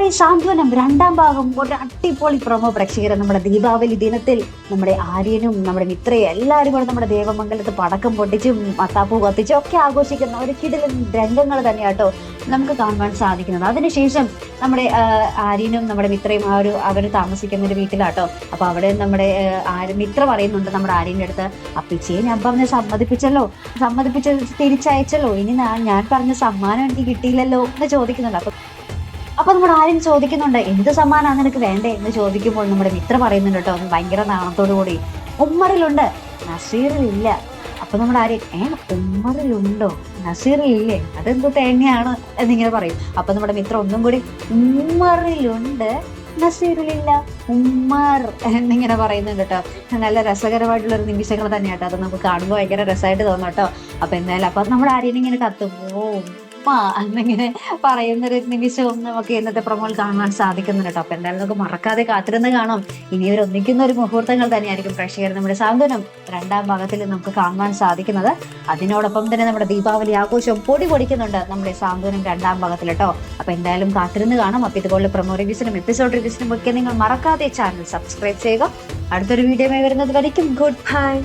നമ്മുടെ ഈ സാന്ത്വനം രണ്ടാം ഭാഗം ഒരു അടിപൊളി പ്രൊമോ പ്രേക്ഷകരെ നമ്മുടെ ദീപാവലി ദിനത്തിൽ നമ്മുടെ ആര്യനും നമ്മുടെ മിത്രയും എല്ലാവരും കൂടെ നമ്മുടെ ദേവമംഗലത്ത് പടക്കം പൊട്ടിച്ചും മത്താപ്പൂ കത്തിച്ചും ഒക്കെ ആഘോഷിക്കുന്ന ഒരു കിടിലൻ രംഗങ്ങൾ തന്നെയാട്ടോ നമുക്ക് കാണുവാൻ സാധിക്കുന്നത്. അതിനുശേഷം നമ്മുടെ ആര്യനും നമ്മുടെ മിത്രയും അവർ താമസിക്കുന്ന ഒരു വീട്ടിലാട്ടോ. അപ്പൊ അവിടെ നമ്മുടെ മിത്ര പറയുന്നുണ്ട് നമ്മുടെ ആര്യന്റെ അടുത്ത്, അപ്പിച്ചയെ ഞാൻ പറഞ്ഞ സമ്മതിപ്പിച്ച് തിരിച്ചയച്ചല്ലോ, ഇനി ഞാൻ പറഞ്ഞ സമ്മാനം എനിക്ക് കിട്ടിയില്ലല്ലോ എന്ന് ചോദിക്കുന്നുണ്ട്. അപ്പൊ നമ്മുടെ ആര്യൻ ചോദിക്കുന്നുണ്ട്, എന്ത് സമ്മാനാണ് നിനക്ക് വേണ്ടേ എന്ന് ചോദിക്കുമ്പോൾ നമ്മുടെ മിത്ര പറയുന്നുണ്ട് കേട്ടോ ഭയങ്കര നാണത്തോടു കൂടി, ഉമ്മറിലുണ്ട് നസീറിലില്ല. അപ്പൊ നമ്മുടെ ആര്യൻ ഉമ്മറിലുണ്ടോ നസീറിലില്ലേ, അതെന്തോ തേങ്ങയാണ് എന്നിങ്ങനെ പറയും. അപ്പൊ നമ്മുടെ മിത്ര ഒന്നും കൂടി ഉമ്മറിലുണ്ട് നസീറിലില്ല ഉമ്മർ എന്നിങ്ങനെ പറയുന്നുണ്ട് കേട്ടോ. നല്ല രസകരമായിട്ടുള്ള ഒരു നിമിഷങ്ങൾ തന്നെയാട്ടോ. അത് നമുക്ക് കാണുമ്പോൾ ഭയങ്കര രസമായിട്ട് തോന്നും കേട്ടോ. അപ്പൊ എന്തായാലും അപ്പൊ നമ്മുടെ ആര്യൻ ഇങ്ങനെ കത്തുമ്പോ എന്നിങ്ങനെ പറയുന്നൊരു നിമിഷവും നമുക്ക് ഇന്നത്തെ പ്രൊമോയിൽ കാണാൻ സാധിക്കുന്നുണ്ട് കേട്ടോ. അപ്പൊ എന്തായാലും നമുക്ക് മറക്കാതെ കാത്തിരുന്ന് കാണാം. ഇനി ഇവർ ഒന്നിക്കുന്ന ഒരു മുഹൂർത്തങ്ങൾ തന്നെയായിരിക്കും പ്രേക്ഷകർ നമ്മുടെ സാന്ത്വനം രണ്ടാം ഭാഗത്തിൽ നമുക്ക് കാണുവാൻ സാധിക്കുന്നത്. അതിനോടൊപ്പം തന്നെ നമ്മുടെ ദീപാവലി ആഘോഷം പൊടിക്കുന്നുണ്ട് നമ്മുടെ സാന്ത്വനം രണ്ടാം ഭാഗത്തിൽ കേട്ടോ. അപ്പൊ എന്തായാലും കാത്തിരുന്ന് കാണാം. അപ്പൊ ഇതുപോലെ പ്രൊമോ റിവ്യൂസിനും എപ്പിസോഡ് റിവ്യൂസിനും ഒക്കെ നിങ്ങൾ മറക്കാതെ ചാനൽ സബ്സ്ക്രൈബ് ചെയ്യുക. അടുത്തൊരു വീഡിയോ വരുന്നത് വരയ്ക്കും ഗുഡ് ബൈ.